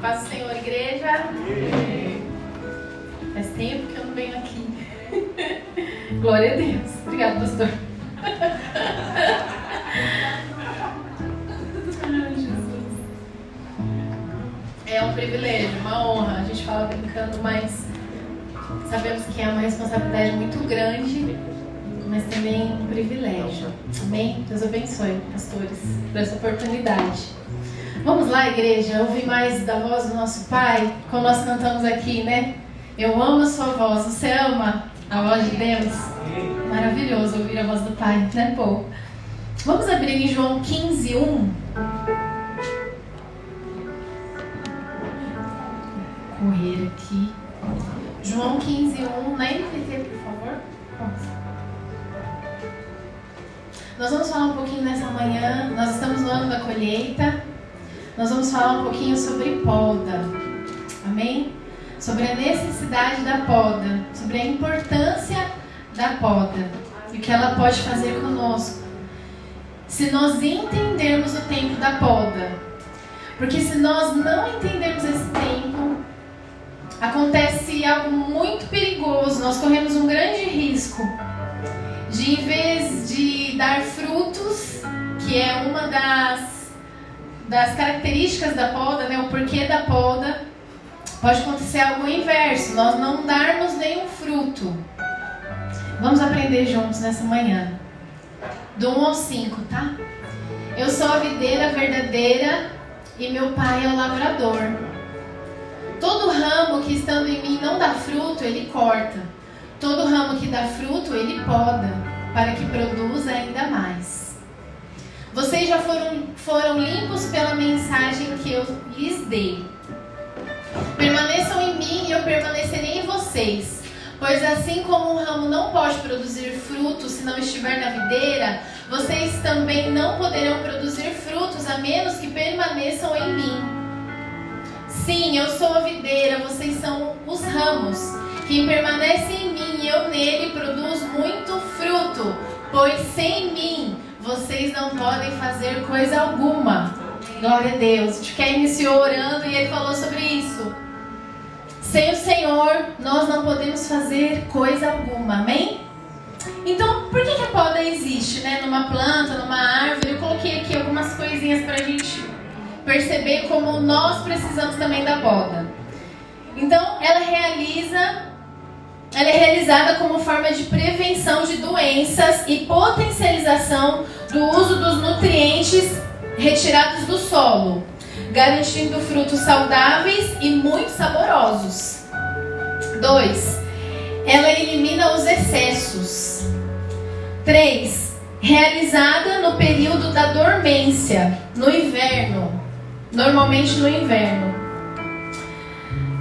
Paz do Senhor, igreja. Faz tempo que eu não venho aqui. Glória a Deus. Obrigada, pastor. Ai, Jesus. É um privilégio, uma honra. A gente fala brincando, mas sabemos que é uma responsabilidade muito grande, mas também um privilégio. Amém? Deus abençoe, pastores, por essa oportunidade. Vamos lá, igreja, ouvir mais da voz do nosso Pai, como nós cantamos aqui, né? Eu amo a sua voz. Você ama a voz de Deus? Maravilhoso ouvir a voz do Pai, né, pô? Vamos abrir em João 15:1. Correr aqui. João 15:1, na NVT, por favor. Vamos. Nós vamos falar um pouquinho nessa manhã. Nós estamos no ano da colheita. Nós vamos falar um pouquinho sobre poda. Amém? Sobre a necessidade da poda, sobre a importância da poda e o que ela pode fazer conosco se nós entendermos o tempo da poda. Porque se nós não entendermos esse tempo, acontece algo muito perigoso. Nós corremos um grande risco de, em vez de dar frutos, que é uma das características da poda, né, o porquê da poda, pode acontecer algo inverso, nós não darmos nenhum fruto. Vamos aprender juntos nessa manhã. Do 1 ao 5, tá? Eu sou a videira verdadeira e meu pai é o lavrador. Todo ramo que estando em mim não dá fruto, ele corta. Todo ramo que dá fruto, ele poda, para que produza ainda mais. Vocês já foram limpos pela mensagem que eu lhes dei. Permaneçam em mim e eu permanecerei em vocês. Pois assim como um ramo não pode produzir frutos se não estiver na videira, vocês também não poderão produzir frutos a menos que permaneçam em mim. Sim, eu sou a videira, vocês são os ramos. Quem permanece em mim e eu nele produz muito fruto, pois sem mim vocês não podem fazer coisa alguma. Glória a Deus. A gente iniciou orando e ele falou sobre isso. Sem o Senhor, nós não podemos fazer coisa alguma. Amém? Então, por que a poda existe, né? Numa planta, numa árvore? Eu coloquei aqui algumas coisinhas para a gente perceber como nós precisamos também da poda. Então, ela é realizada como forma de prevenção de doenças e potencialização do uso dos nutrientes retirados do solo, garantindo frutos saudáveis e muito saborosos. 2. Ela elimina os excessos. 3. Realizada no período da dormência, no inverno, normalmente no inverno.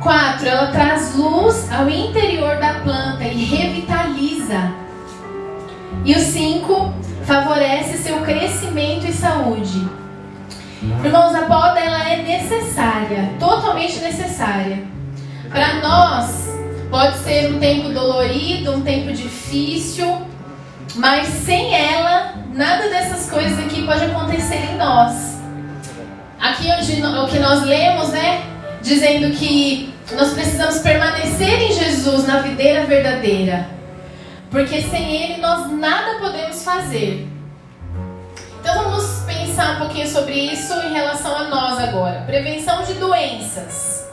4. Ela traz luz ao interior da planta e revitaliza. E o 5. Favorece seu crescimento e saúde. Irmãos, a poda ela é necessária, totalmente necessária. Para nós, pode ser um tempo dolorido, um tempo difícil, mas sem ela, nada dessas coisas aqui pode acontecer em nós. Aqui hoje, o que nós lemos, né, dizendo que nós precisamos permanecer em Jesus, na videira verdadeira, porque sem Ele nós nada podemos fazer. Então vamos pensar um pouquinho sobre isso em relação a nós agora. Prevenção de doenças.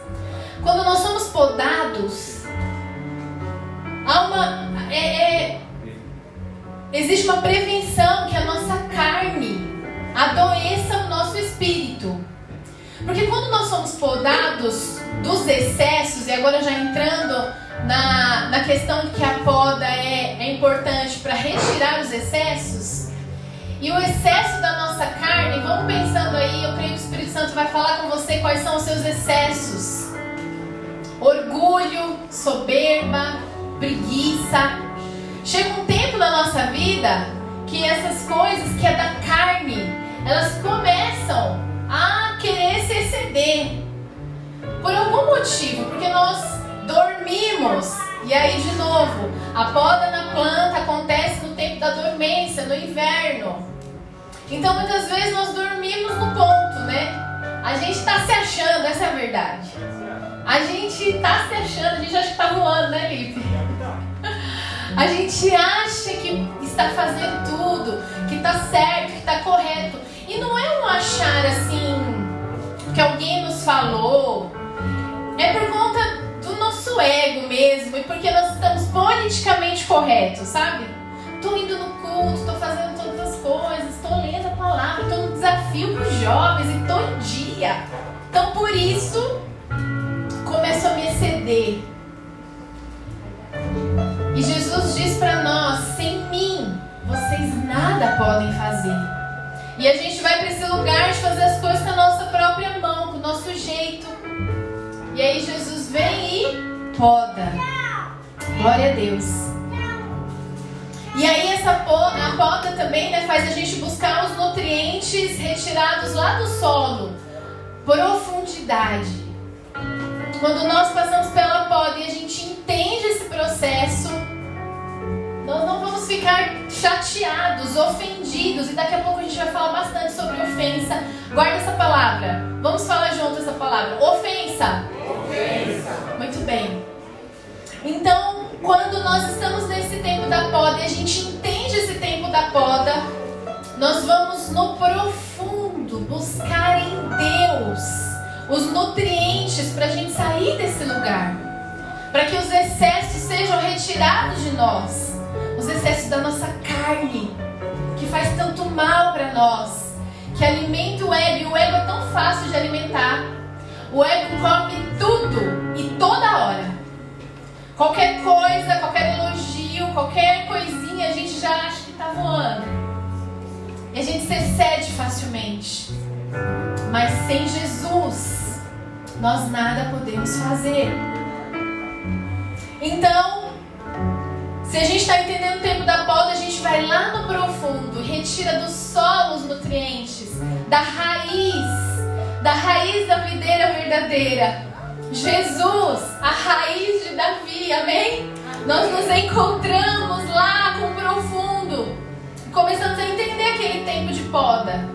Quando nós somos podados, existe uma prevenção que a nossa carne adoeça o nosso espírito. Porque quando nós somos podados dos excessos, e agora já entrando na questão de que a poda é importante para retirar os excessos, e o excesso da nossa carne, vamos pensando aí, eu creio que o Espírito Santo vai falar com você quais são os seus excessos. Orgulho, soberba, preguiça. Chega um tempo na nossa vida que essas coisas que é da carne, elas começam a querer se exceder. Por algum motivo, porque nós dormimos. E aí, de novo, a poda na planta acontece no tempo da dormência, no inverno. Então, muitas vezes nós dormimos no ponto, né? A gente está se achando, essa é a verdade. gente tá se achando, a gente acha que tá voando, né, Lipe? A gente acha que está fazendo tudo, que tá certo, que tá correto. E não é um achar assim, que alguém nos falou. É por conta do nosso ego mesmo, e porque nós estamos politicamente corretos, sabe? Tô indo no culto, tô fazendo todas as coisas, tô lendo a palavra, tô no desafio para os jovens e tô em dia. Então por isso começo a me exceder. E Jesus diz para nós: sem mim vocês nada podem fazer. E a gente vai para esse lugar de fazer as coisas com a nossa própria mão, com o nosso jeito. E aí Jesus vem e poda. Glória a Deus. E aí a poda também, né, faz a gente buscar os nutrientes retirados lá do solo. Profundidade. Quando nós passamos pela poda e a gente entende esse processo, nós não vamos ficar chateados, ofendidos. E daqui a pouco a gente vai falar bastante sobre ofensa. Guarda essa palavra. Vamos falar junto essa palavra. Ofensa. Ofensa. Muito bem. Então, quando nós estamos nesse tempo da poda e a gente entende esse tempo da poda, nós vamos no profundo buscar em Deus os nutrientes para a gente sair desse lugar, para que os excessos sejam retirados de nós, os excessos da nossa carne, que faz tanto mal para nós, que alimenta o ego. E o ego é tão fácil de alimentar. O ego come tudo e toda hora. Qualquer coisa, qualquer elogio, qualquer coisinha, a gente já acha que está voando. E a gente se excede facilmente. Mas sem Jesus, nós nada podemos fazer. Então, se a gente está entendendo o tempo da poda, a gente vai lá no profundo e retira do solo os nutrientes, da raiz da videira verdadeira. Jesus, a raiz de Davi, amém? Nós nos encontramos lá com o profundo. Começamos a entender aquele tempo de poda.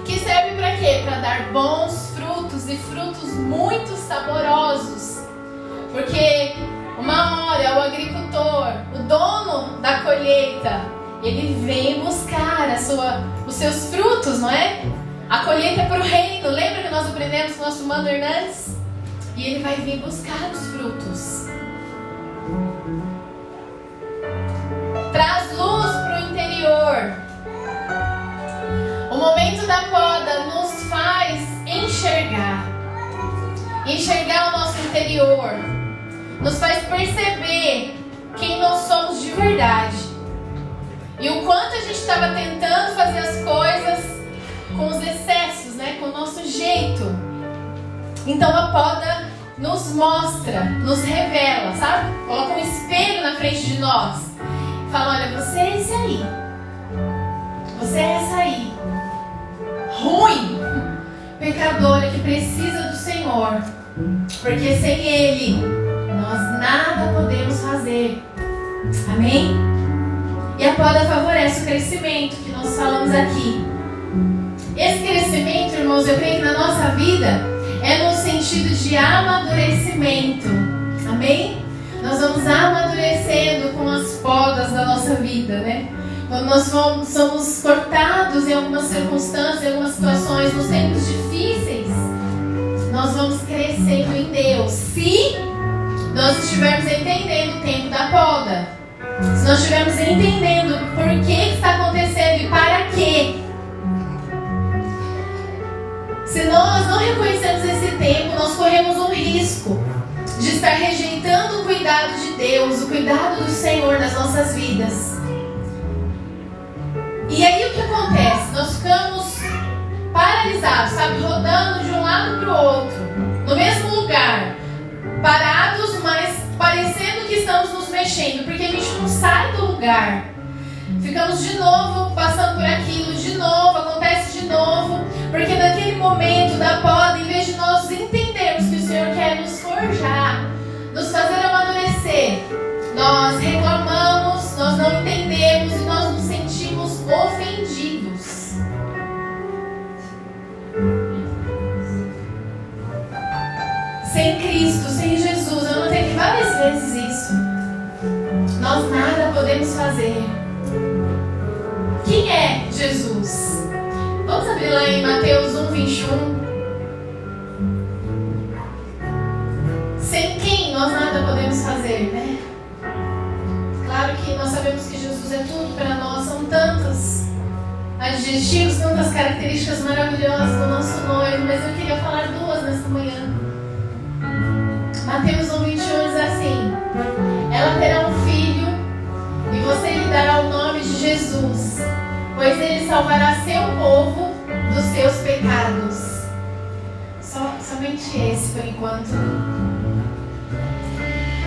Que serve para quê? Para dar bons frutos e frutos muito saborosos. Porque uma hora o agricultor, o dono da colheita, ele vem buscar os seus frutos, não é? A colheita é para o reino. Lembra que nós aprendemos com o nosso Mano Hernandes? E ele vai vir buscar os frutos. Traz luz para o interior. O momento da poda nos faz enxergar o nosso interior, nos faz perceber quem nós somos de verdade e o quanto a gente estava tentando fazer as coisas com os excessos, né? Com o nosso jeito. Então a poda nos mostra, nos revela, sabe? Coloca um espelho na frente de nós. Fala: olha, você é esse aí. Você é essa aí. Ruim. Pecadora que precisa do Senhor. Porque sem Ele, nós nada podemos fazer. Amém? E a poda favorece o crescimento que nós falamos aqui. Esse crescimento, irmãos, eu creio que na nossa vida é no sentido de amadurecimento. Amém? Nós vamos amadurecendo com as podas da nossa vida, né? Quando nós somos cortados em algumas circunstâncias, em algumas situações, nos tempos difíceis, nós vamos crescendo em Deus. Se nós estivermos entendendo o tempo da poda, se nós estivermos entendendo por que está acontecendo e para quê. Se nós não reconhecemos esse tempo, nós corremos um risco de estar rejeitando o cuidado de Deus, o cuidado do Senhor nas nossas vidas. E aí o que acontece? Nós ficamos paralisados, sabe? Rodando de um lado para o outro, no mesmo lugar, parados, mas parecendo que estamos nos mexendo, porque a gente não sai do lugar. Ficamos de novo passando por aquilo, de novo, acontece de novo, porque naquele momento da poda, em vez de nós entendermos que o Senhor quer nos forjar, nos fazer amadurecer, nós reclamamos, nós não entendemos e nós nos sentimos ofendidos. Sem Cristo, sem Jesus, eu notei aqui várias vezes isso. Nós nada podemos fazer. Quem é Jesus? Vamos abrir lá em Mateus 1:21. Sem quem nós nada podemos fazer, né? Claro que nós sabemos que Jesus é tudo para nós, são tantos adjetivos, tantas características maravilhosas do nosso noivo, mas eu queria falar duas nesta manhã. Mateus 1:21 diz assim: ela terá um filho e você lhe dará o nome de Jesus, pois ele salvará seu povo dos seus pecados. Somente esse por enquanto.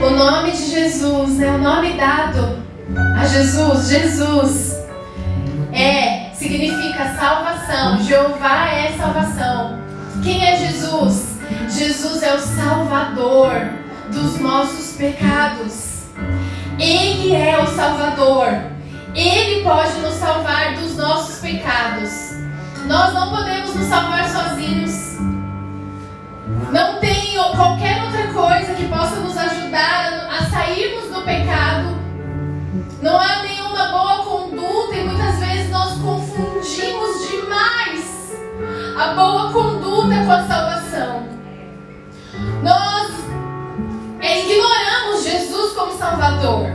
O nome de Jesus, né? O nome dado a Jesus, significa salvação. Jeová é salvação. Quem é Jesus? Jesus é o Salvador dos nossos pecados. Ele é o Salvador. Ele pode nos salvar dos nossos pecados. Nós não podemos nos salvar sozinhos. Não tem qualquer outra coisa que possa nos ajudar a sairmos do pecado. Não há nenhuma boa conduta e muitas vezes nós confundimos demais a boa conduta com a salvação. Nós ignoramos Jesus como Salvador.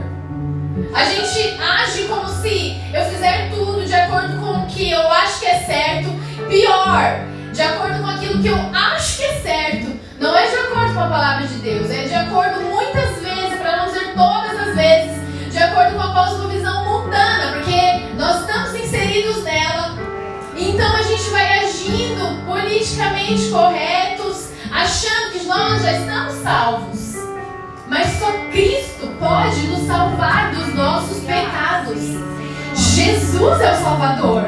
A gente age como se eu fizer tudo de acordo com o que eu acho que é certo. Pior, de acordo com aquilo que eu acho que é certo. Não é de acordo com a palavra de Deus. É de acordo muitas vezes, para não dizer todas as vezes, de acordo com a cosmovisão mundana. Porque nós estamos inseridos nela. Então a gente vai agindo politicamente corretos, achando que nós já estamos salvos. Mas só Cristo pode nos salvar dos nossos pecados. Jesus é o Salvador.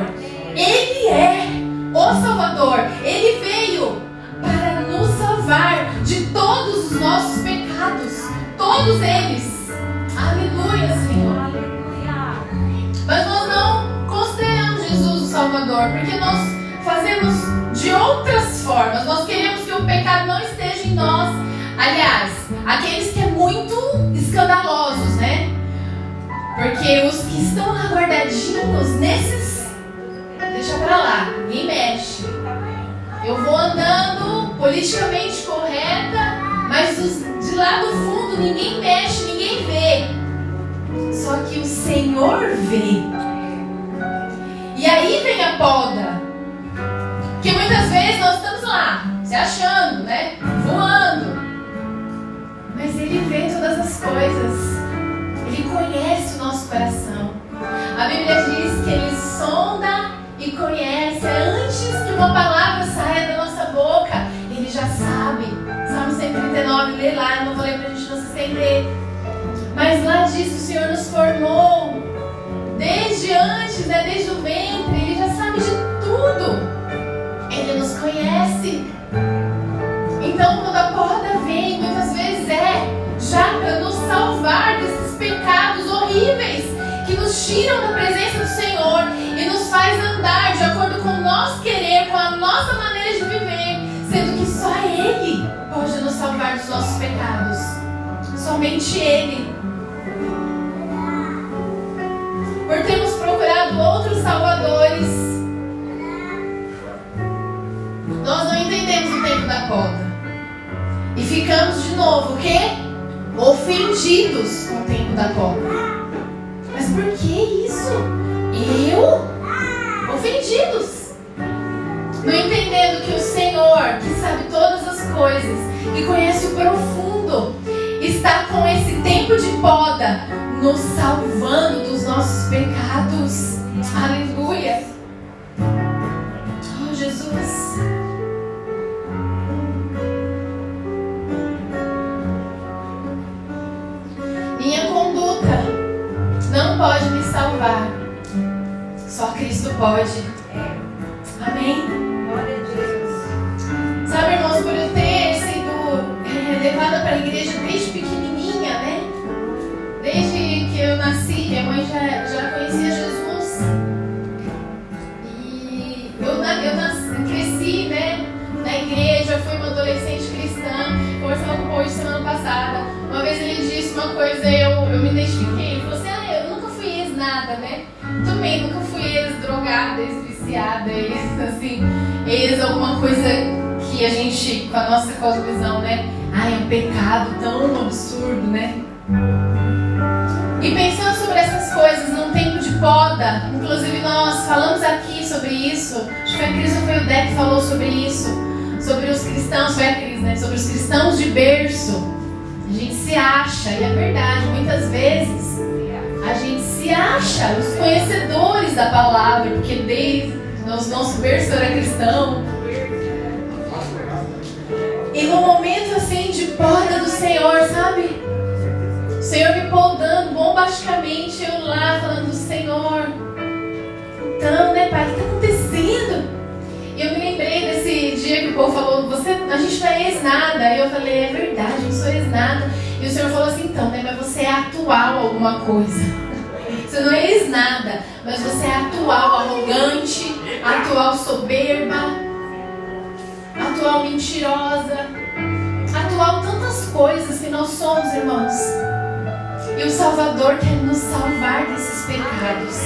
Ele é o Salvador. Ele veio para nos salvar de todos os nossos pecados. Todos eles. Aleluia, Senhor. Mas nós não consideramos Jesus o Salvador, porque nós fazemos de outras formas. Nós queremos que o pecado não esteja em nós. Aliás, aqueles que é muito escandalosos, né? Porque os que estão lá guardadinhos nesses, deixa pra lá, ninguém mexe. Eu vou andando politicamente correta, mas os de lá do fundo ninguém mexe, ninguém vê. Só que o Senhor vê. E aí vem a poda. Que muitas vezes nós estamos lá, se achando, né? Voando. Mas Ele vê todas as coisas. Ele conhece o nosso coração. A Bíblia diz que Ele sonda e conhece. Antes que uma palavra saia da nossa boca, Ele já sabe. Salmo 139, lê lá. Eu não vou ler para a gente não se estender. Mas lá diz que o Senhor nos formou. Desde antes, né? Desde o ventre. Ele já sabe de tudo. Ele nos conhece. Então, quando a poda vem, muitas vezes já para nos salvar desses pecados horríveis que nos tiram da presença do Senhor e nos faz andar de acordo com o nosso querer, com a nossa maneira de viver, sendo que só Ele pode nos salvar dos nossos pecados. Somente Ele. Por termos procurado outros salvadores, nós não entendemos o tempo da poda. E ficamos de novo, o quê? Ofendidos com o tempo da poda. Mas por que isso? Ofendidos. Não entendendo que o Senhor, que sabe todas as coisas, que conhece o profundo, está com esse tempo de poda, nos salvando dos nossos pecados. Aleluia. Oh, Jesus. Minha conduta não pode me salvar. Só Cristo pode. Amém? Glória a Deus. Sabe, irmãos, por eu ter sido levada para a igreja desde pequenininha, né? Desde que eu nasci, minha mãe já conhecia Jesus. E eu cresci, né? Na igreja, fui uma adolescente cristã. Por coisa eu me identifiquei. Ele falou assim, eu nunca fui ex-nada, né? Também nunca fui ex-drogada, ex-viciada, ex alguma coisa que a gente, com a nossa cosmovisão, né? É um pecado tão absurdo, né? E pensando sobre essas coisas num tempo de poda, inclusive nós falamos aqui sobre isso, acho que a Cris ou foi o Dé que falou sobre isso, sobre os cristãos, foi a Cris, né? Sobre os cristãos de berço. A gente se acha, e é verdade, muitas vezes a gente se acha os conhecedores da palavra, porque desde nosso berço era cristão. E no momento assim de poda do Senhor, sabe? O Senhor me podando bombasticamente, eu lá falando, Senhor, então, né, Pai, o que está acontecendo? E eu me lembrei desse dia que o povo falou, a gente não é ex-nada. E eu falei, é verdade, eu não sou ex-nada. E o Senhor falou assim, então, né, mas você é atual alguma coisa. Você não é ex-nada, mas você é atual arrogante, atual soberba, atual mentirosa, atual tantas coisas que nós somos, irmãos. E o Salvador quer nos salvar desses pecados.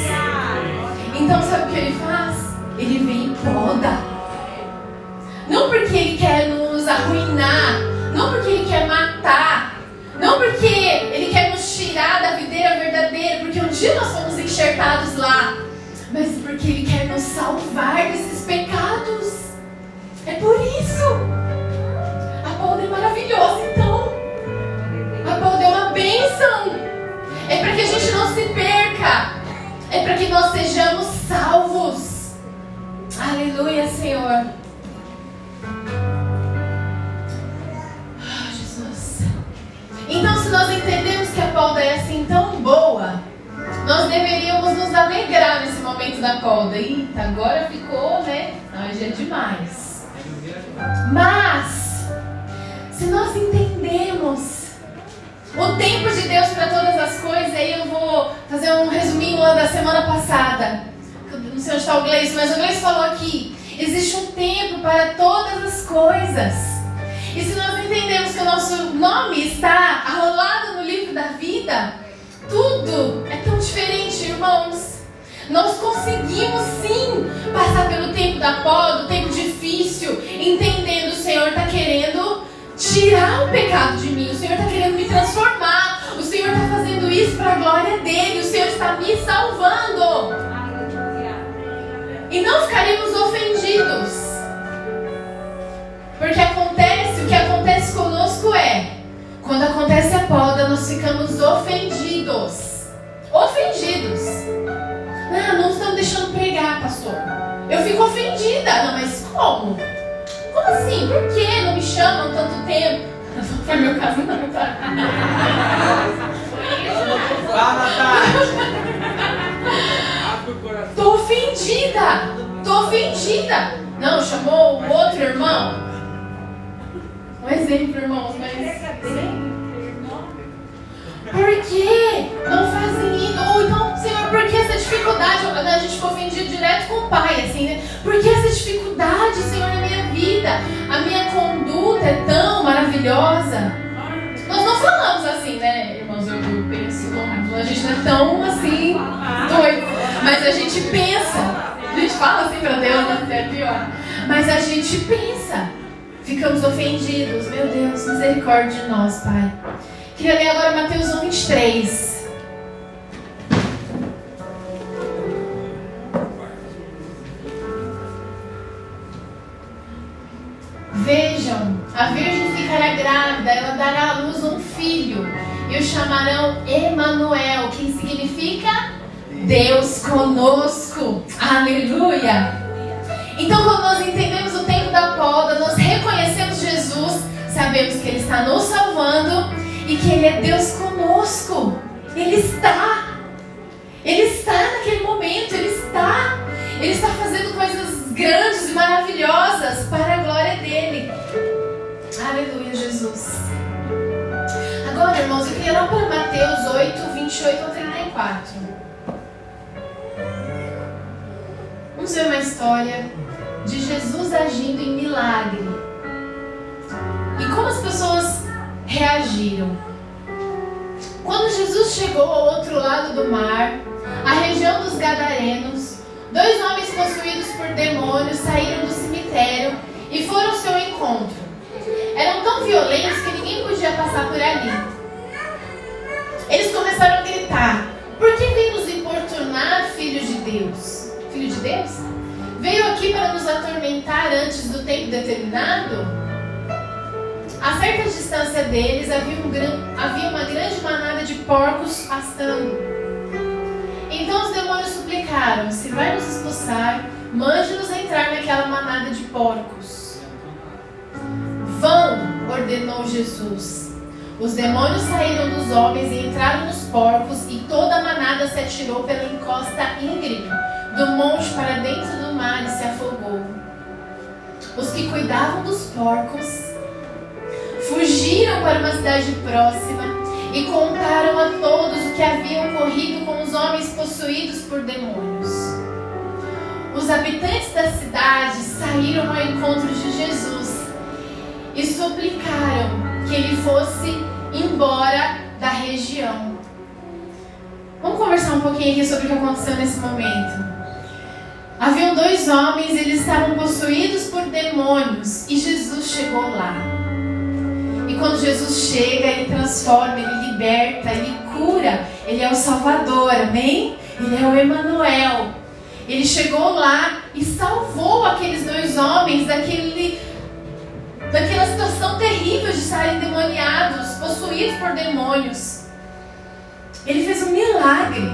Então sabe o que Ele faz? Ele vem e poda. Não porque Ele quer nos arruinar, não porque Ele quer matar, não porque Ele quer nos tirar da videira verdadeira, porque um dia nós fomos enxertados lá, mas porque Ele quer nos salvar desses pecados. É por isso. A poda é maravilhosa, então. A poda é uma bênção. É para que a gente não se perca. É para que nós sejamos salvos. Aleluia, Senhor. Jesus. Então, se nós entendemos que a poda é assim tão boa, nós deveríamos nos alegrar nesse momento da poda. Eita, agora ficou, né? Hoje é demais. Mas, se nós entendemos o tempo de Deus para todas as coisas, aí eu vou fazer um resuminho lá da semana passada. Não sei onde está o Gleice, mas o Gleice falou aqui, existe um tempo para todas as coisas. E se nós entendemos que o nosso nome está arrolado no livro da vida, tudo é tão diferente, irmãos. Nós conseguimos sim passar pelo tempo da poda, o tempo difícil, entendendo o Senhor está querendo tirar o pecado de mim, o Senhor está querendo me transformar, o Senhor está fazendo isso para a glória dele, o Senhor está me salvando. E não ficaremos ofendidos, porque o que acontece conosco quando acontece a poda, nós ficamos ofendidos. Não estão deixando pregar, pastor. Eu fico ofendida. Não, mas como? Como assim? Por que não me chamam tanto tempo? Não foi meu caso não, tá? Fala, tá? Tô ofendida. Não, chamou o outro irmão? Um exemplo, irmãos, mas... Por que não fazem isso? Ou então, Senhor, por que essa dificuldade? A gente ficou ofendido direto com o pai, assim, né? Por que essa dificuldade, Senhor, na minha vida? A minha conduta é tão maravilhosa. Nós não falamos assim, né, irmãos? Eu penso, a gente não é tão assim, doido. Mas a gente pensa. A gente fala assim pra Deus, né? É pior. Mas a gente pensa. Ficamos ofendidos. Meu Deus, misericórdia de nós, Pai. Queria ler agora Mateus 1:23. Vejam, a virgem ficará grávida, ela dará à luz um filho, e o chamarão Emanuel, que significa Deus conosco. Aleluia! Então, quando nós entendemos o tempo da poda, nós reconhecemos Jesus, sabemos que Ele está nos salvando e que Ele é Deus conosco. Ele está naquele momento, Ele está fazendo coisas grandes e maravilhosas para a glória dEle. Aleluia, Jesus. Agora, irmãos, eu queria lá para Mateus 8:28-34. Vamos ver uma história de Jesus agindo em milagre. E como as pessoas reagiram. Jesus chegou ao outro lado do mar, a região dos Gadarenos, 2 homens possuídos por demônios saíram do cemitério e foram ao seu encontro. Eram tão violentos que ninguém podia passar por ali. Eles começaram a gritar: por que vem nos importunar, filho de Deus? Filho de Deus? Veio aqui para nos atormentar antes do tempo determinado? A certa distância deles havia uma grande manada de porcos pastando. Então os demônios suplicaram: se vai nos expulsar, mande-nos entrar naquela manada de porcos. Vão, ordenou Jesus. Os demônios saíram dos homens e entraram nos porcos, e toda a manada se atirou pela encosta íngreme do monte para dentro do mar e se afogou. Os que cuidavam dos porcos fugiram para uma cidade próxima e contaram a todos o que havia ocorrido com os homens possuídos por demônios. Os habitantes da cidade saíram ao encontro de Jesus e suplicaram que ele fosse embora da região. Vamos conversar um pouquinho aqui sobre o que aconteceu nesse momento. Haviam 2 homens, eles estavam possuídos por demônios e Jesus chegou lá. E quando Jesus chega, ele transforma, ele liberta, ele cura. Ele é o Salvador, amém? Ele é o Emanuel. Ele chegou lá e salvou aqueles 2 homens daquela situação terrível de estarem endemoniados, possuídos por demônios. Ele fez um milagre.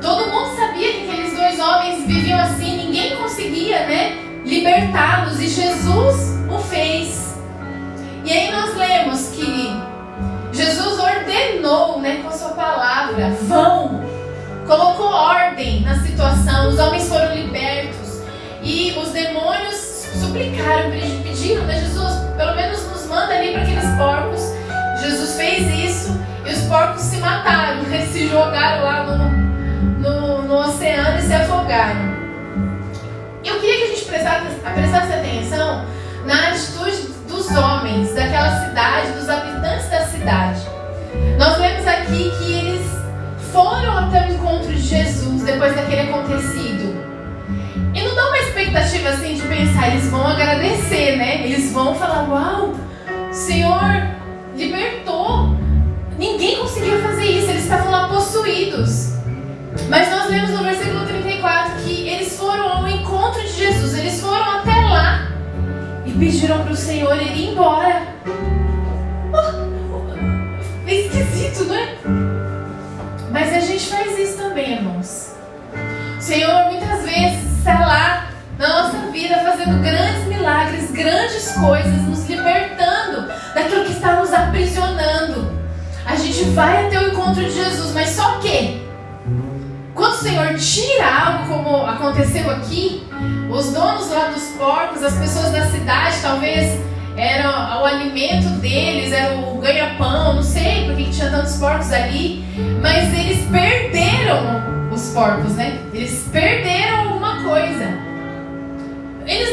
Todo mundo sabia que aqueles 2 homens viviam assim, ninguém conseguia, libertá-los, e Jesus o fez. E aí nós lemos que Jesus ordenou, com a sua palavra, vão, colocou ordem na situação, os homens foram libertos, e os demônios suplicaram, pediram, Jesus, pelo menos nos manda ali para aqueles porcos. Jesus fez isso, e os porcos se mataram, eles se jogaram lá no oceano e se afogaram. Eu queria que a gente prestasse atenção na atitude dos homens daquela cidade, dos habitantes da cidade. Nós vemos aqui que eles foram até o encontro de Jesus depois daquele acontecido. E não dá uma expectativa assim de pensar, eles vão agradecer, Eles vão falar: uau, o Senhor libertou. Ninguém conseguia fazer isso, eles estavam lá possuídos. Mas nós lemos no versículo 34 que eles foram ao encontro de Jesus, eles foram até lá e pediram para o Senhor ir embora. É esquisito, não é? Mas a gente faz isso também, irmãos. O Senhor muitas vezes está lá na nossa vida fazendo grandes milagres, grandes coisas, nos libertando daquilo que está nos aprisionando. A gente vai até o encontro de Jesus, mas só que quando o Senhor tira algo, como aconteceu aqui, os donos lá dos porcos, as pessoas da cidade, talvez era o alimento deles, era o ganha-pão, não sei por que tinha tantos porcos ali, mas eles perderam os porcos, Eles perderam alguma coisa. Eles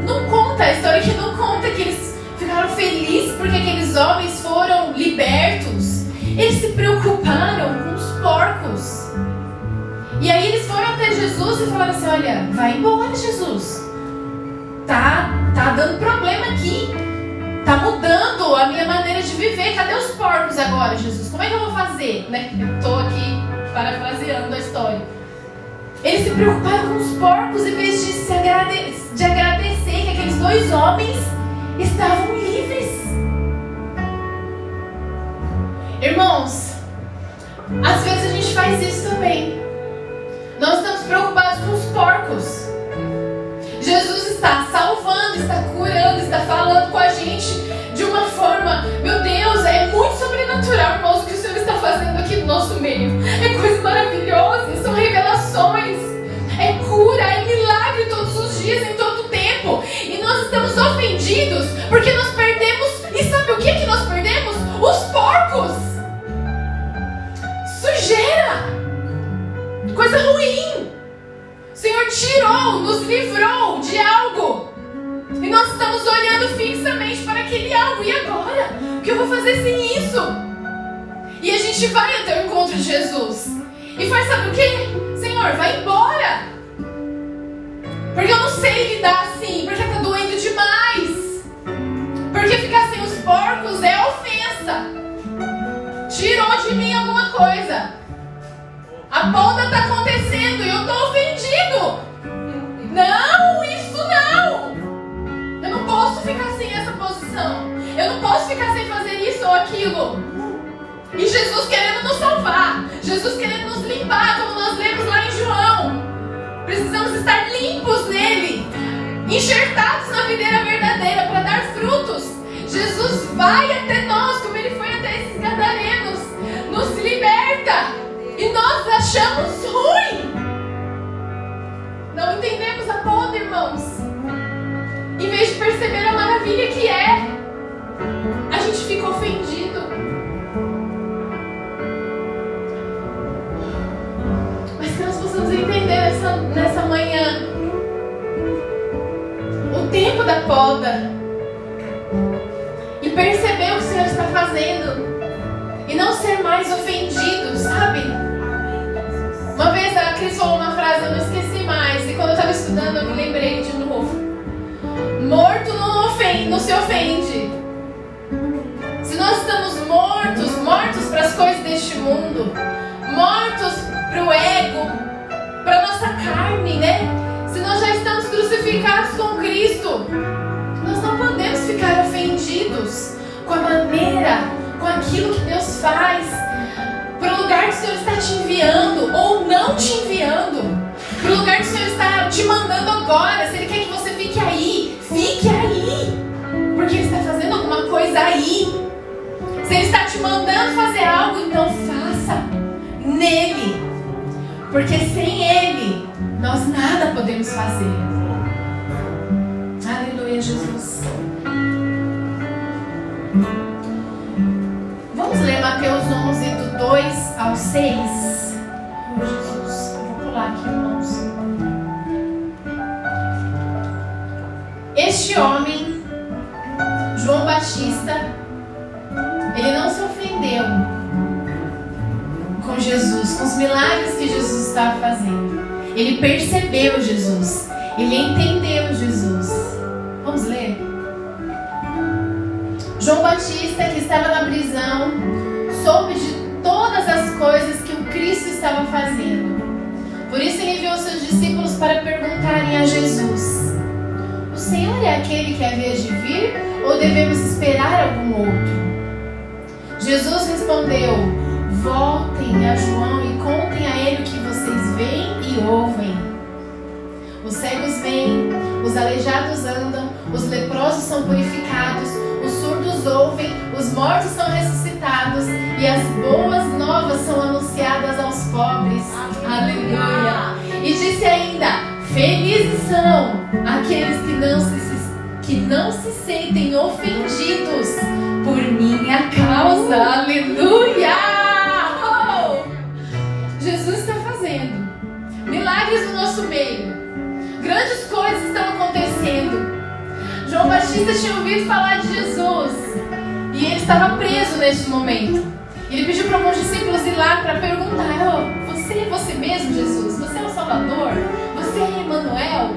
não conta, a história que não conta que eles ficaram felizes porque aqueles homens foram libertos. Eles se preocuparam com os porcos. E aí eles foram até Jesus e falaram assim: olha, vai embora, Jesus. Tá dando problema aqui. Tá mudando a minha maneira de viver. Cadê os porcos agora, Jesus? Como é que eu vou fazer? Eu tô aqui parafraseando a história. Eles se preocuparam com os porcos em vez de agradecer que aqueles 2 homens estavam livres. Irmãos, às vezes a gente faz isso também. Nós estamos preocupados com os porcos. Jesus está salvando, está curando, está falando com a gente de uma forma, meu Deus, é muito sobrenatural, irmãos, o que o Senhor está fazendo aqui no nosso meio. É coisa maravilhosa, são revelações, é cura, é milagre todos os dias, em todo o tempo. E nós estamos ofendidos porque nós perdemos, e sabe o que nós perdemos? Os porcos. Sujeira. Coisa ruim. O Senhor tirou, nos livrou de algo. E nós estamos olhando fixamente para aquele algo. E agora? O que eu vou fazer sem isso? E a gente vai até o encontro de Jesus. E faz, sabe o quê? Senhor, vai embora. Porque eu não sei lidar assim. Porque tá doendo demais. Porque ficar sem os porcos é ofensa. Tirou de mim alguma coisa. A poda tá acontecendo e eu tô ofendido. Não, isso não. Eu não posso ficar sem essa posição. Eu não posso ficar sem fazer isso ou aquilo. E Jesus querendo nos salvar. Jesus querendo nos limpar, como nós lemos lá em João. Precisamos estar limpos nele, enxertados na videira verdadeira para dar frutos. Jesus vai até nós, como ele foi até esses gadarenos, nos liberta. E nós achamos ruim. Não entendemos a poda, irmãos. Em vez de perceber a maravilha que é, a gente fica ofendido. Mas que nós possamos entender nessa manhã o tempo da poda e perceber o que o Senhor está fazendo e não ser mais ofendido, sabe? Uma vez a Cris falou uma frase, eu não esqueci mais, e quando eu estava estudando eu me lembrei de novo. Morto não se ofende. Se nós estamos mortos para as coisas deste mundo, mortos para o ego, para a nossa carne, né? Se nós já estamos crucificados com Cristo, nós não podemos ficar ofendidos com a maneira, com aquilo que Deus faz, para o lugar que o Senhor está te enviando ou não te enviando, para o lugar que o Senhor está te mandando agora. Se Ele quer que você fique aí, fique aí, porque Ele está fazendo alguma coisa aí. Se Ele está te mandando fazer algo, então faça nele, porque sem Ele nós nada podemos fazer. Aleluia, Jesus. Vamos ler Mateus 11, do 2 ao 6. Oh, Jesus, eu vou pular aqui, irmãos. Este homem, João Batista, ele não se ofendeu com Jesus, com os milagres que Jesus estava fazendo. Ele percebeu Jesus, ele entendeu Jesus. Vamos ler? João Batista, que estava na prisão, soube de todas as coisas que o Cristo estava fazendo. Por isso ele enviou seus discípulos para perguntarem a Jesus: o Senhor é aquele que havia de vir ou devemos esperar algum outro? Jesus respondeu: voltem a João e contem a ele o que vocês veem e ouvem. Os cegos veem, os aleijados andam, os leprosos são purificados, os surdos ouvem, os mortos são ressuscitados e as boas novas são anunciadas aos pobres. Aleluia! E disse ainda: felizes são aqueles que não se sentem ofendidos por minha causa. Aleluia! Oh! Jesus está fazendo milagres no nosso meio. Grandes coisas estão acontecendo. João Batista tinha ouvido falar de Jesus e ele estava preso neste momento. Ele pediu para alguns discípulos ir lá para perguntar: oh, você é você mesmo, Jesus? Você é o Salvador? Você é Emmanuel?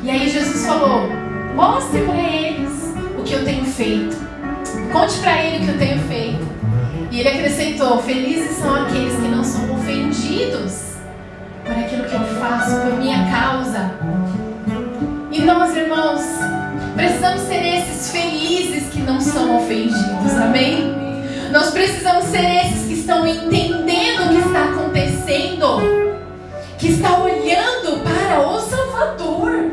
E aí Jesus falou: mostre para eles o que eu tenho feito. Conte para ele o que eu tenho feito. E ele acrescentou: felizes são aqueles que não são ofendidos por aquilo que eu faço por minha causa. E nós, irmãos, precisamos ser esses felizes que não são ofendidos, amém? Nós precisamos ser esses que estão entendendo o que está acontecendo, que está olhando para o Salvador,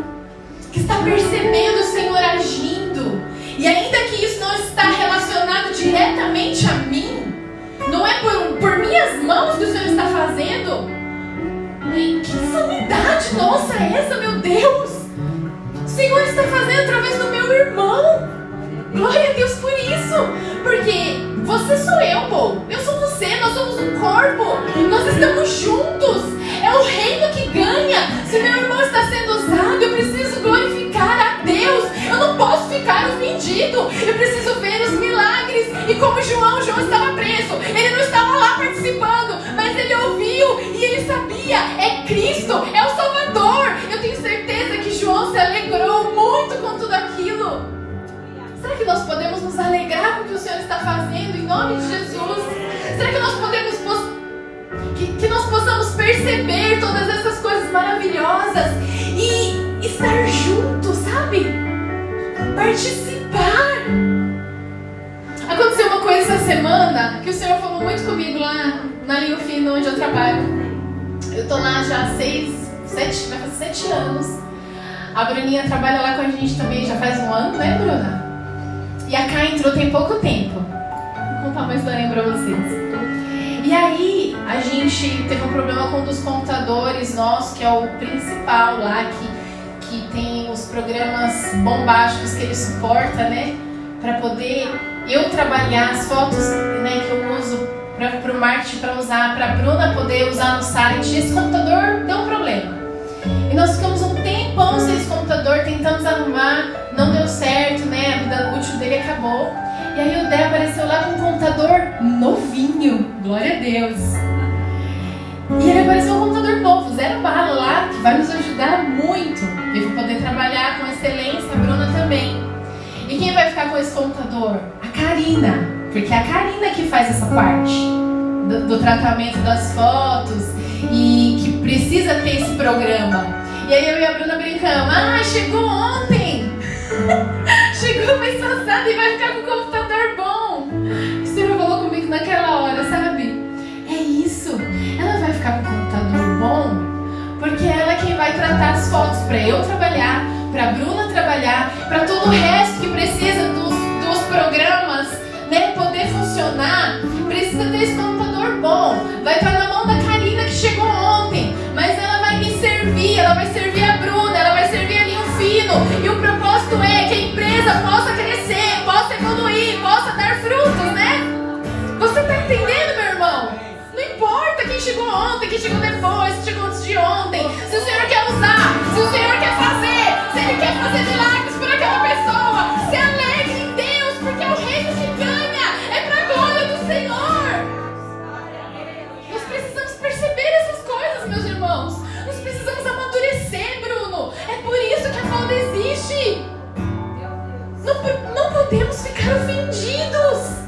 que está percebendo o Senhor agindo. E ainda que isso não está relacionado diretamente a mim, não é por minhas mãos que o Senhor está fazendo. Que insanidade nossa é essa, meu Deus? O Senhor está fazendo através do meu irmão. Glória a Deus por isso. Porque você sou eu, pô. Eu sou você, nós somos um corpo. Nós estamos juntos. É o reino que ganha. Se meu irmão está sendo usado, eu preciso glorificar a Deus. Eu não posso ficar ofendido. Eu preciso ver os milagres. E como João estava preso, ele não estava que nós podemos nos alegrar com o que o Senhor está fazendo em nome de Jesus? Será que nós podemos que nós possamos perceber todas essas coisas maravilhosas e estar juntos, sabe? Participar. Aconteceu uma coisa essa semana que o Senhor falou muito comigo lá na Linha Fino, onde eu trabalho. Eu tô lá já há 7 anos. A Bruninha trabalha lá com a gente também já faz um ano, né, Bruna? E a Cá entrou tem pouco tempo. Vou contar uma historinha pra vocês. E aí, a gente teve um problema com um dos computadores nossos, que é o principal lá, que tem os programas bombásticos que ele suporta, né? Pra poder eu trabalhar as fotos, né, que eu uso pro marketing, pra usar, pra Bruna poder usar no site. Esse computador deu um problema. E nós ficamos um tempão sem esse computador, tentando desarrumar, não deu certo, né? A vida útil dele acabou. E aí o Dé apareceu lá com um computador novinho, glória a Deus. E ele apareceu com um computador novo, 0 bala lá, que vai nos ajudar muito. Eu vou poder trabalhar com excelência, a Bruna também. E quem vai ficar com esse computador? A Karina, porque é a Karina que faz essa parte do tratamento das fotos e que precisa ter esse programa. E aí eu e a Bruna brincamos, chegou ontem! Chegou mês passado e vai ficar com o computador bom. O Senhor falou comigo naquela hora, sabe? É isso. Ela vai ficar com o computador bom porque ela é quem vai tratar as fotos para eu trabalhar, para a Bruna trabalhar, para todo o resto que precisa dos programas, né, poder funcionar. Precisa ter esse computador bom. Vai estar na mão da Karina que chegou ontem, mas ela vai me servir, ela vai servir a Bruna, ela vai servir a Linha Fino. E o propósito é que a empresa possa crescer, possa evoluir, possa dar frutos, né? Você está entendendo, meu irmão? Não importa quem chegou ontem, quem chegou depois, quem chegou antes de ontem. Se o Senhor quer usar, se o Senhor quer fazer, se Ele quer fazer milagres por aquela pessoa, se alegre em Deus, porque é o reino que ganha, é para a glória do Senhor. Nós precisamos perceber essas coisas, meus irmãos. Nós precisamos amadurecer, Bruno. É por isso que a Poda existe. Não podemos ficar ofendidos.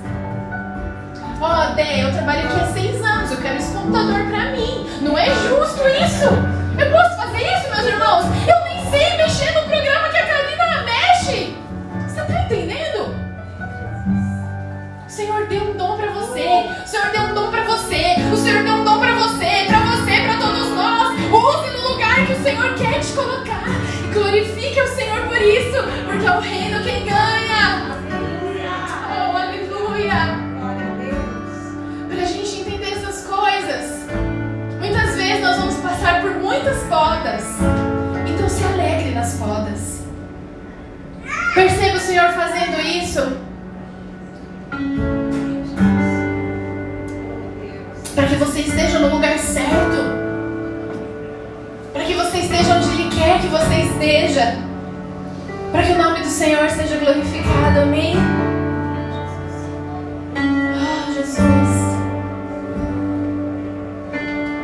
Dé, eu trabalho aqui há 6 anos, eu quero esse computador pra mim. Não é justo isso. Eu posso fazer isso, meus irmãos? Eu nem sei mexer no programa que a Karina mexe. Você tá entendendo? O Senhor deu um dom pra você. O Senhor deu um dom pra você. O Senhor deu um dom pra você, pra todos nós. Use no lugar que o Senhor quer te colocar. E glorifique o Senhor por isso, porque é o reino quem ganha. Oh, aleluia. Muitas vezes nós vamos passar por muitas podas. Então se alegre nas podas. Perceba o Senhor fazendo isso para que você esteja no lugar certo, para que você esteja onde Ele quer que você esteja, para que o nome do Senhor seja glorificado. Amém? Jesus.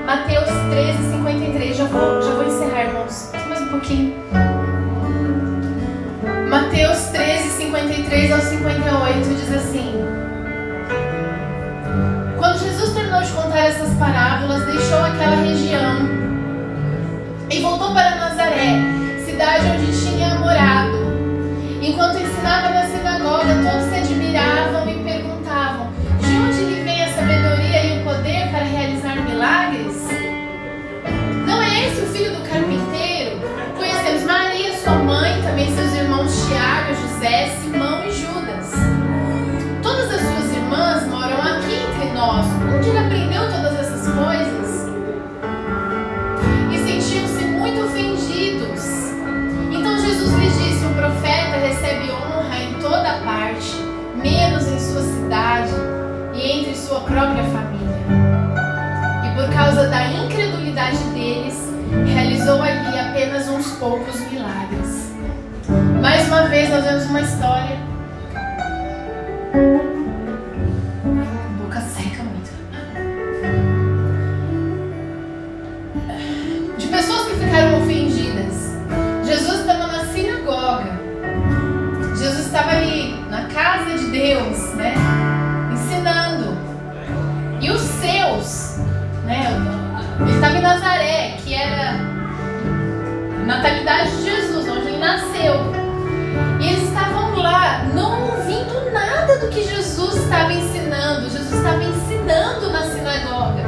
Mateus 13:53, já vou encerrar, irmãos. Só mais um pouquinho. Mateus 13:53 ao 58 diz assim: Quando Jesus terminou de contar essas parábolas, deixou aquela região e voltou para Nazaré, cidade onde tinha morado. Enquanto ensinava na sinagoga, todos se admiravam e perguntavam: de onde lhe vem a sabedoria e o poder para realizar milagres? Não é esse o filho do carpinteiro? Conhecemos Maria, sua mãe, também seus irmãos Tiago, José, Simão e Judas. Todas as suas irmãs moram aqui entre nós. Onde ele aprendeu todas essas coisas? E sentiam-se muito ofendidos. Então Jesus lhes disse: um profeta recebe honra em toda parte, menos em sua cidade e entre sua própria família. E por causa da incredulidade deles, realizou ali apenas uns poucos milagres. Mais uma vez nós vemos uma história. A boca seca muito. De pessoas que ficaram ofendidas. Jesus estava na sinagoga. Jesus estava ali ali na casa de Deus, né? Ensinando. E os seus, né? Ele estava em Nazaré, que era a natalidade de Jesus, onde ele nasceu. E eles estavam lá, não ouvindo nada do que Jesus estava ensinando. Jesus estava ensinando na sinagoga.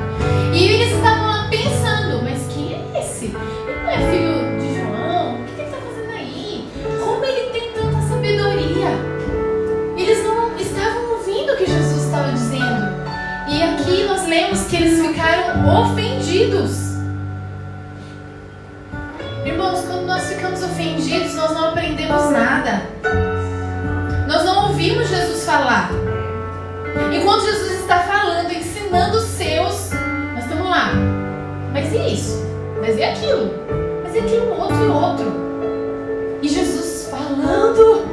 E eles estavam lá pensando, mas quem é esse? Ele não é filho de João? O que ele está fazendo aí? Como ele tem tanta sabedoria? Eles não estavam ouvindo o que Jesus estava dizendo. E aqui nós lemos que eles ficaram ofendidos. Irmãos, quando nós ficamos ofendidos, nós não aprendemos nada. Nós não ouvimos Jesus falar. Enquanto Jesus está falando, ensinando os seus, nós estamos lá. Mas e isso? Mas e aquilo? Mas e aquilo outro e outro? E Jesus falando.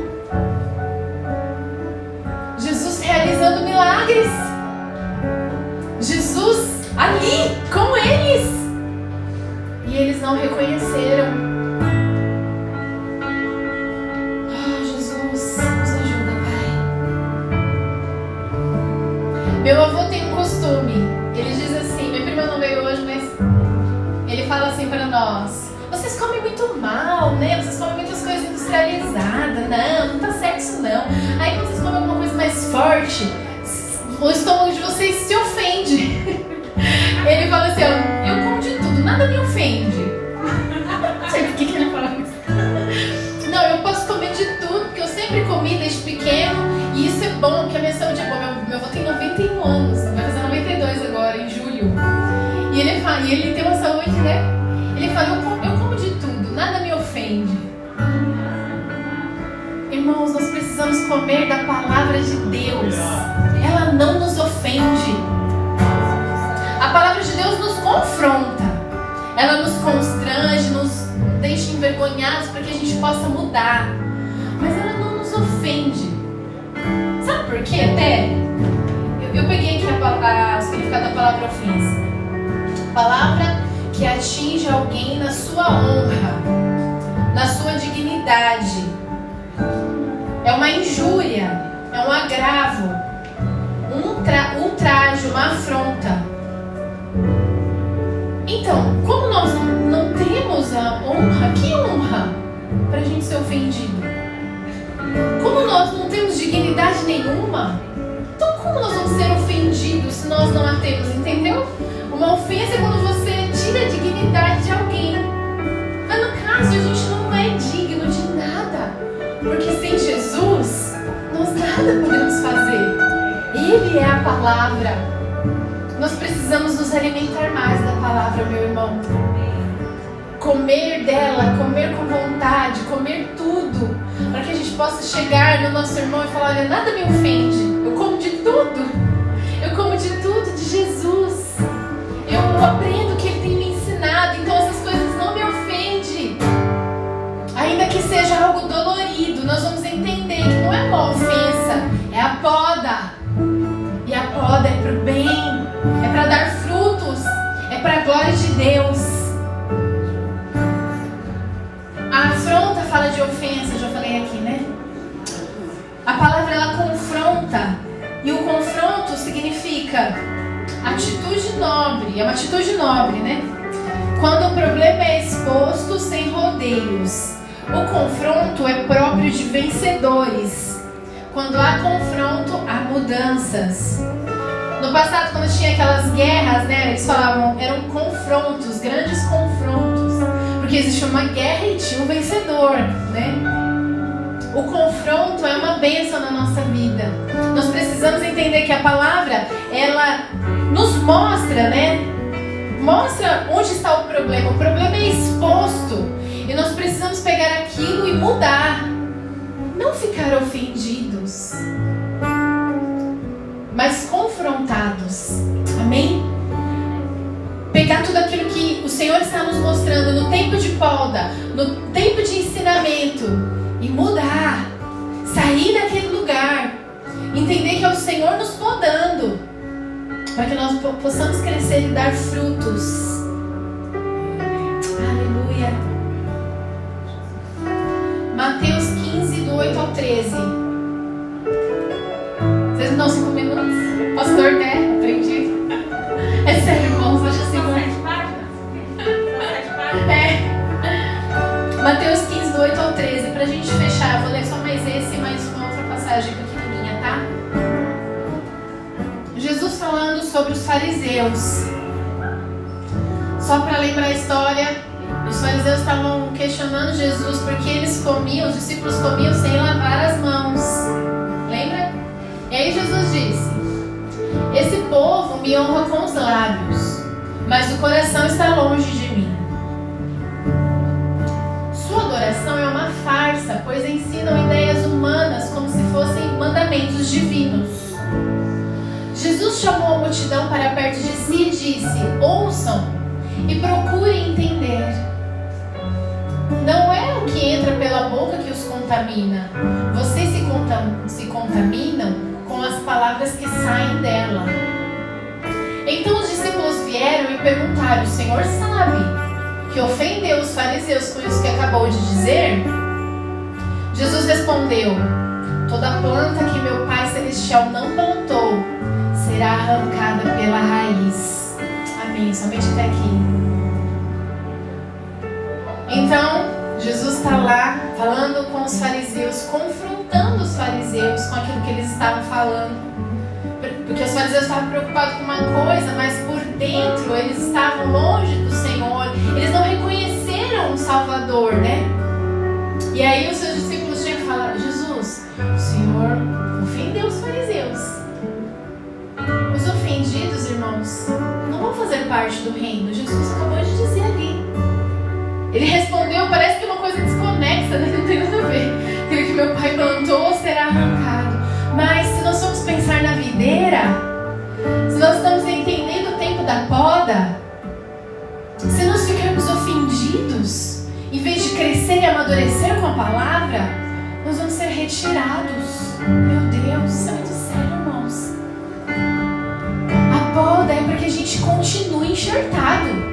Jesus realizando milagres. Jesus ali com eles. E eles não reconheceram. Ah, Jesus, nos ajuda, Pai. Meu avô tem um costume. Ele diz assim, minha prima não veio hoje, mas ele fala assim para nós: vocês comem muito mal, né? Vocês comem muitas coisas industrializadas. Não tá certo isso não. Aí quando vocês comem alguma coisa mais forte, o estômago de vocês se ofende. Ele fala assim, ó, eu como de tudo, nada me ofende. Não sei por que ele fala isso. Não, eu posso comer de tudo, porque eu sempre comi desde pequeno. E isso é bom, porque a minha saúde é boa. Meu avô tem 91 anos, vai fazer 92 agora, em julho. E ele fala, e ele tem uma saúde, né? Ele fala, eu como de tudo, nada me ofende. Irmãos, nós precisamos comer da palavra de Deus. Ela não nos ofende. A palavra de Deus nos confronta. Ela nos constrange, nos deixa envergonhados para que a gente possa mudar. Mas ela não nos ofende. Sabe por quê até? Eu peguei aqui o significado da palavra ofensa. Palavra que atinge alguém na sua honra, na sua dignidade. É uma injúria, é um agravo, um ultraje, uma afronta. Então, como nós não temos a honra, que honra para a gente ser ofendido? Como nós não temos dignidade nenhuma, então como nós vamos ser ofendidos se nós não a temos, entendeu? Uma ofensa é quando você tira a dignidade de alguém. Mas no caso, a gente não é digno de nada, porque sem Jesus, nós nada podemos fazer. Ele é a palavra. Nós precisamos nos alimentar mais da palavra, meu irmão. Comer dela, comer com vontade, comer tudo, para que a gente possa chegar no nosso irmão e falar, olha, nada me ofende, eu como de tudo. Eu como de tudo de Jesus. Eu aprendo o que Ele tem me ensinado, então essas coisas não me ofendem. Ainda que seja algo dolorido, nós vamos entender que não é uma ofensa, é a poda. E a poda é para o bem, é para dar frutos, é para a glória de Deus. A afronta fala de ofensa, já falei aqui, né? A palavra ela confronta, e o confronto significa atitude nobre, é uma atitude nobre, né? Quando o problema é exposto sem rodeios. O confronto é próprio de vencedores. Quando há confronto, há mudanças. No passado, quando tinha aquelas guerras, né, eles falavam, eram confrontos, grandes confrontos, porque existia uma guerra e tinha um vencedor, né? O confronto é uma bênção na nossa vida. Nós precisamos entender que a palavra, ela nos mostra, né? Mostra onde está o problema. O problema é exposto e nós precisamos pegar aquilo e mudar. Não ficar ofendidos, mas confrontados. Amém? Pegar tudo aquilo que o Senhor está nos mostrando no tempo de poda, no tempo de ensinamento, e mudar. Sair daquele lugar. Entender que é o Senhor nos podando, para que nós possamos crescer e dar frutos. Aleluia. Mateus 15, do 8 ao 13. dão 5 minutos? Pastor, né? Aprendi. É sério, irmãos, acho assim. São 7 páginas? São 7 páginas? É. Mateus 15, do 8 ao 13. Pra gente fechar, eu vou ler só mais esse e mais uma outra passagem pequenininha, tá? Jesus falando sobre os fariseus. Só para lembrar a história, os fariseus estavam questionando Jesus porque eles comiam, os discípulos comiam sem lavar as mãos. Lembra? E aí Jesus disse: esse povo me honra com os lábios, mas o coração está longe de mim. Sua adoração é uma farsa, pois ensinam ideias humanas como se fossem mandamentos divinos. Jesus chamou a multidão para perto de si e disse: ouçam e procurem entender. Não é o que entra pela boca que os contamina. Vocês se contaminam com as palavras que saem dela. Então os discípulos vieram e perguntaram: o Senhor sabe que ofendeu os fariseus com isso que acabou de dizer? Jesus respondeu: toda planta que meu Pai Celestial não plantou será arrancada pela raiz. Amém. Somente até aqui. Então, Jesus está lá falando com os fariseus, confrontando os fariseus com aquilo que eles estavam falando. Porque os fariseus estavam preocupados com uma coisa, mas por dentro eles estavam longe do Senhor. Eles não reconheceram o Salvador, né? E aí os seus discípulos tinham que falar: Jesus, o Senhor ofendeu os fariseus. Os ofendidos, irmãos, não vão fazer parte do reino. Jesus acabou de dizer ali. Ele respondeu, parece que é uma coisa desconexa, né? Não tem nada a ver. Aquilo que meu Pai plantou será arrancado. Mas se nós formos pensar na videira, se nós estamos entendendo o tempo da poda, se nós ficarmos ofendidos, em vez de crescer e amadurecer com a palavra, nós vamos ser retirados. Meu Deus, isso é muito sério, irmãos. A poda é para que a gente continue enxertado.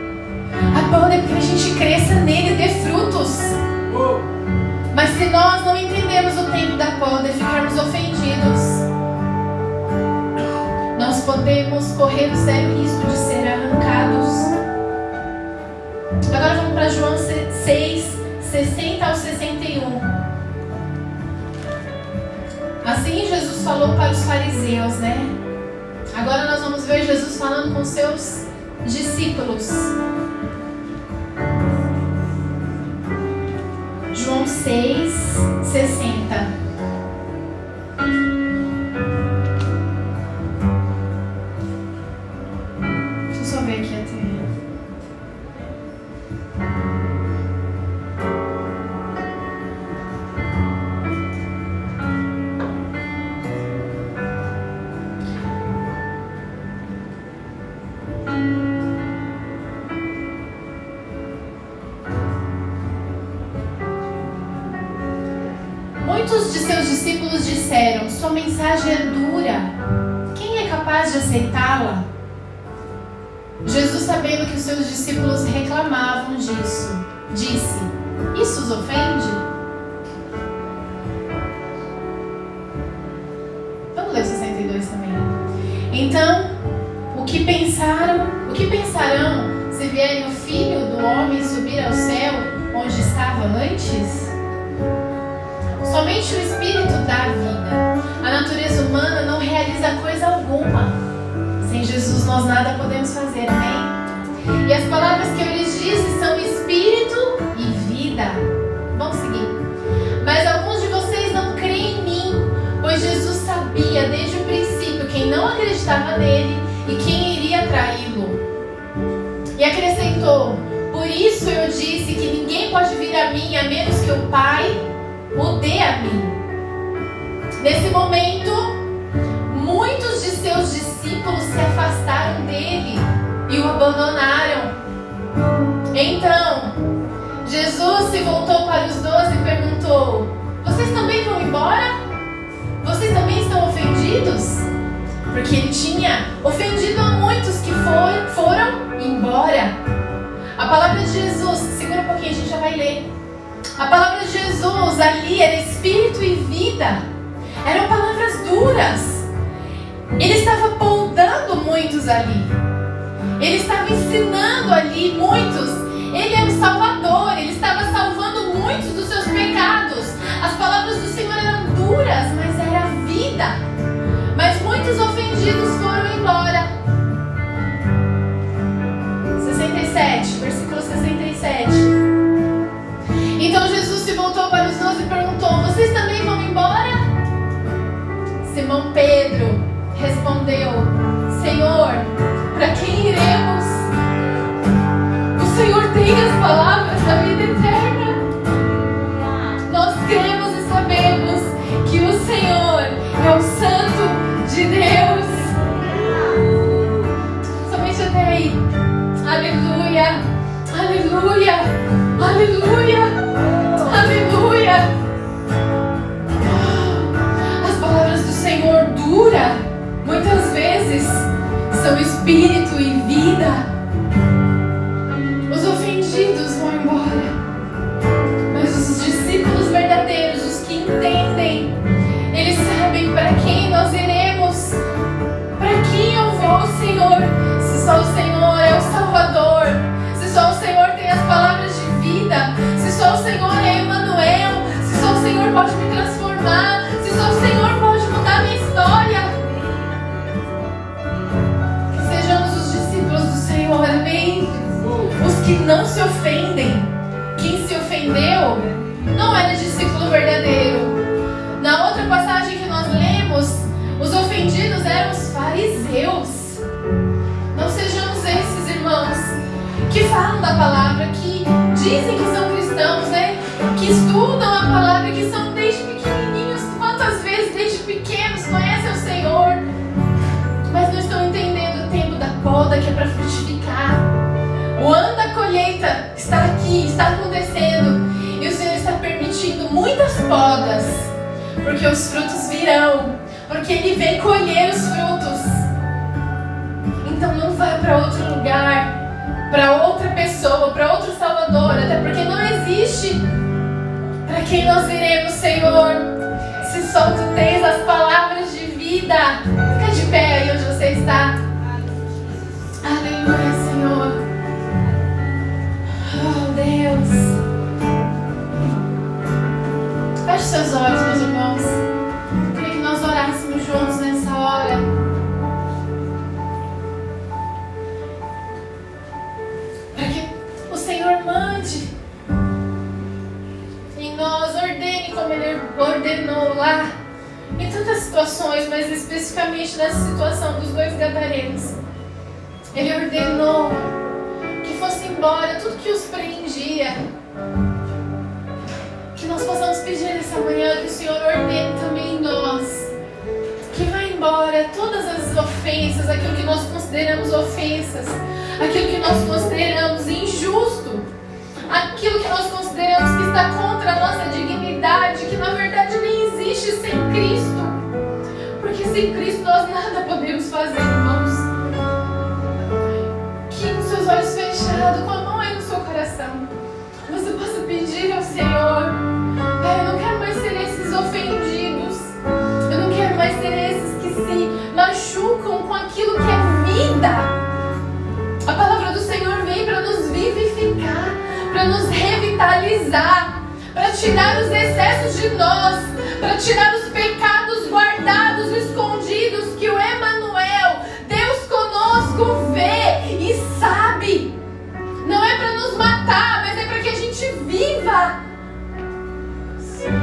A poda é para que a gente cresça nele e dê frutos. Mas se nós não entendemos o tempo da poda e ficarmos ofendidos, nós podemos correr o sério risco de ser arrancados. Agora vamos para João 6, 60 ao 61. Assim Jesus falou para os fariseus, né? Agora nós vamos ver Jesus falando com seus discípulos. João 6, 60. Deixa eu só ver aqui até. Muitos de seus discípulos disseram: sua mensagem é dura, quem é capaz de aceitá-la? Jesus, sabendo que os seus discípulos reclamavam disso, disse: isso os ofende? Vamos ler o 62 também. Então, o que pensarão se vierem o Filho do Homem subir ao céu onde estava antes? Somente o Espírito dá vida. A natureza humana não realiza coisa alguma. Sem Jesus nós nada podemos fazer, amém? E as palavras que eu lhes disse são Espírito e vida. Vamos seguir. Mas alguns de vocês não creem em mim, pois Jesus sabia desde o princípio quem não acreditava nele e quem iria traí-lo. E acrescentou: por isso eu disse que ninguém pode vir a mim a menos que o Pai o dê a mim. Nesse momento, muitos de seus discípulos se afastaram dele e o abandonaram. Então, Jesus se voltou para os 12 e perguntou: vocês também vão embora? Vocês também estão ofendidos? Porque ele tinha ofendido a muitos que foram embora. A palavra de Jesus, segura um pouquinho, a gente já vai ler. A palavra de Jesus ali era espírito e vida. Eram palavras duras. muitos ali. Ele estava ensinando ali muitos. Ele é o Salvador, ele estava salvando muitos dos seus pecados. As palavras do Senhor eram duras, mas era vida. Mas muitos ofendidos foram embora. 67, versículo 67. Então Jesus se voltou para os 12 e perguntou: vocês também vão embora? Simão Pedro respondeu: Senhor, para quem iremos? O Senhor tem as palavras da vida eterna. Nós cremos e sabemos que o Senhor é o Santo de Deus. Somente até aí. Aleluia, aleluia, aleluia, aleluia. As palavras do Senhor duram, muitas vezes são espírito e vida. Os ofendidos vão embora, mas os discípulos verdadeiros, os que entendem, eles sabem para quem nós iremos. Para quem eu vou, Senhor? Se só o Senhor é o Salvador, se só o Senhor tem as palavras de vida, se só o Senhor é Emmanuel, se só o Senhor pode me transformar, se só o Senhor pode mudar a minha história. Que sejamos os discípulos do Senhor, amém? Os que não se ofendem. Quem se ofendeu não era discípulo verdadeiro. Na outra passagem que nós lemos, os ofendidos eram os fariseus. Não sejamos esses, irmãos, que falam da palavra, que dizem que são cristãos, né? Que estudam a palavra, que são desde pequenininhos, quantas vezes desde pequenos conhecem o Senhor, mas não estão entendendo o tempo da poda, que é para frutificar. O ano da colheita está aqui, está acontecendo, e o Senhor está permitindo muitas podas, porque os frutos virão, porque Ele vem colher os frutos. Então não vá para outro lugar, para outra pessoa, para outro Salvador, até porque não existe. Para quem nós iremos, Senhor? Se só Tu tens as palavras de vida. Fica de pé aí onde você está. Aleluia, Senhor. Oh, Deus. Feche seus olhos, meus irmãos. Eu queria que nós orássemos juntos nessa hora. Para que o Senhor mande em nós, ordene como Ele ordenou lá, em tantas situações, mas especificamente nessa situação dos 2 gadarenos. Ele ordenou que fosse embora tudo que os prendia. Que nós possamos pedir nessa manhã que o Senhor ordene também em nós, que vá embora todas as ofensas, aquilo que nós consideramos ofensas, aquilo que nós consideramos injusto, aquilo que nós consideramos que está contra a nossa dignidade, que na verdade nem existe sem Cristo, porque sem Cristo nós nada podemos fazer, irmãos. Que com seus olhos fechados, com a mão aí no seu coração, você possa pedir ao Senhor: Pai, eu não quero mais ser esses ofendidos, eu não quero mais ser esses que se machucam com aquilo que é vida. A palavra do Senhor vem para nos vivificar, para nos revitalizar, para tirar os excessos de nós, para tirar os pecados guardados, escondidos, que o Emmanuel, Deus conosco, vê e sabe. Não é para nos matar, mas é para que a gente viva.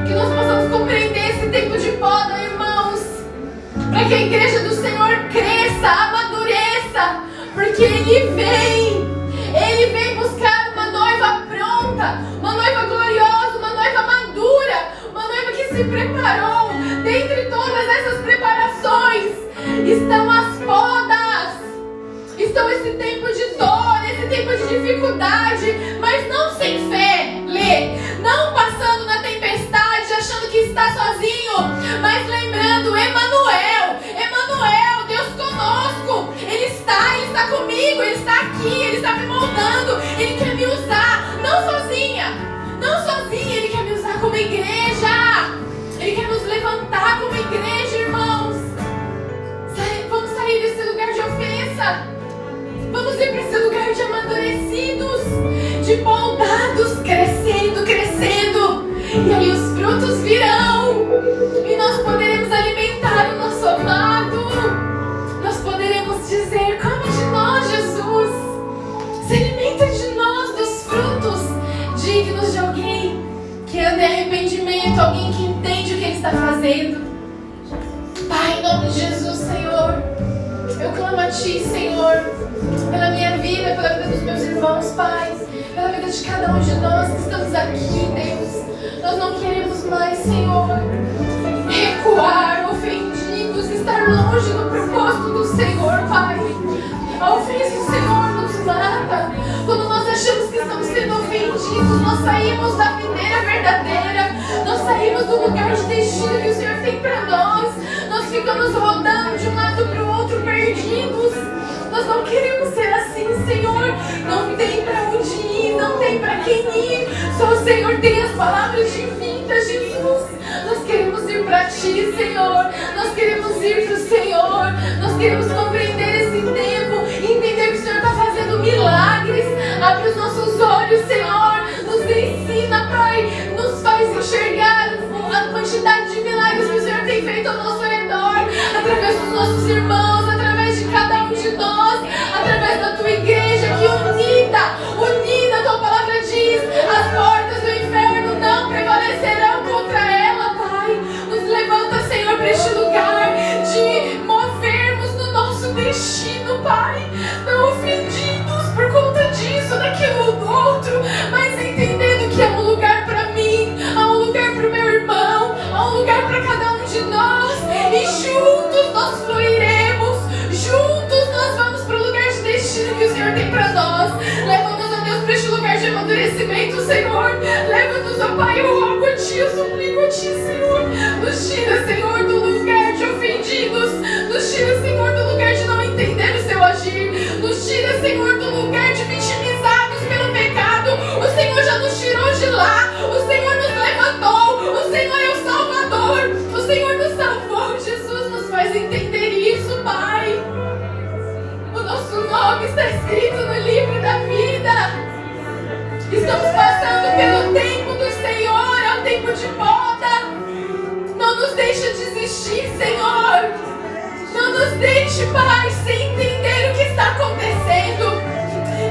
Que nós possamos compreender esse tempo de poda, irmãos, para que a igreja do Senhor cresça, amadureça, porque Ele vem buscar uma noiva pronta, uma noiva gloriosa, uma noiva madura, uma noiva que se preparou. Dentre todas essas preparações estão as podas, estão esse tempo de dor, esse tempo de dificuldade, mas não sem fé, não passando na tempestade, achando que está sozinho, mas lembrando: Emmanuel, Deus conosco, Ele está comigo, Ele está aqui, Ele está me moldando, Ele quer me usar, não sozinha, Ele quer me usar como igreja, Ele quer nos levantar como igreja, irmãos. Vamos sair desse lugar de ofensa. nome de Jesus, Senhor. Eu clamo a Ti, Senhor, pela minha vida, pela vida dos meus irmãos, Pai, pela vida de cada um de nós que estamos aqui, Deus. Nós não queremos mais, Senhor, recuar, ofendidos, estar longe do propósito do Senhor, Pai. A ofensa do Senhor nos mata. Quando nós achamos que estamos sendo ofendidos, nós saímos da videira verdadeira, nós saímos do lugar de destino que o Senhor tem para nós. Nós ficamos rodando de um lado para o outro, perdidos. Nós não queremos ser assim, Senhor. Não tem para onde ir, não tem para quem ir. Só o Senhor tem as palavras de vida, Jesus. Nós queremos ir para Ti, Senhor. Nós queremos ir para o Senhor. Nós queremos compreender esse tempo, entender que o Senhor está fazendo milagres. Abre os nossos olhos, Senhor. Nos ensina, Pai. Nos faz enxergar a quantidade de milagres que o Senhor tem feito ao nosso redor, através dos nossos irmãos, através de cada um de nós, através da Tua igreja, que unida, a Tua palavra diz, as portas do inferno não prevalecerão contra ela, Pai. Nos levanta, Senhor, para este lugar de movermos no nosso destino, Pai, não ofendidos por conta disso, daquilo ou do outro, mas entendendo que há um lugar para mim, há um lugar para o meu irmão, há um lugar para cada um de nós, e juntos nós fluiremos, juntos nós vamos para o lugar de destino que o Senhor tem para nós. Leva-nos, ó Deus, para este lugar de amadurecimento, Senhor. Leva-nos, ó Pai, eu rogo a Ti, eu suplico a Ti, Senhor. Nos tira, Senhor, do lugar de ofendidos, nos tira, Senhor, do lugar de não entender o Seu agir, nos tira, Senhor, do lugar de vitimizados pelo pecado. O Senhor já nos tirou de lá, o Senhor nos levantou, o Senhor é o Salvador, o Senhor nos salvou. Jesus nos faz entender isso, Pai. O nosso nome está escrito no livro da vida. Estamos passando pelo tempo do Senhor, é o tempo de poda. Não nos deixe desistir, Senhor. Não nos deixe, Pai, sem entender o que está acontecendo.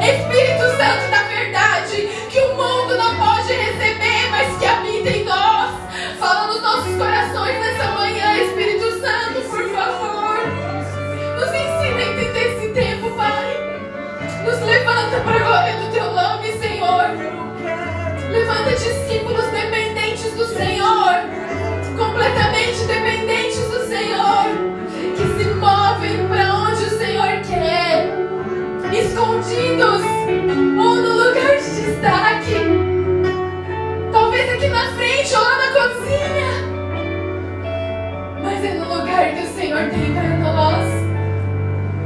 Espírito Santo da verdade, que o mundo não pode receber, mas que habita em nós. Fala nos nossos corações nessa manhã, Espírito Santo, por favor. Nos ensina a entender esse tempo, Pai. Nos levanta para a glória do Teu nome, Senhor. Levanta discípulos dependentes do Senhor, completamente dependentes do Senhor, que se movem para onde o Senhor quer, escondidos ou no lugar de destaque, talvez aqui na frente ou lá na cozinha, mas é no lugar que o Senhor tem para nós.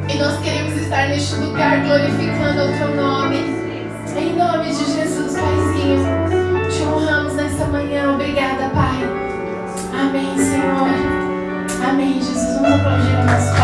E nós queremos estar neste lugar glorificando o Teu nome. Em nome de Jesus, Paizinho, Te honramos nessa manhã. Obrigada, Pai. Amém, Senhor. Amém, Jesus. Vamos aplaudir a nossa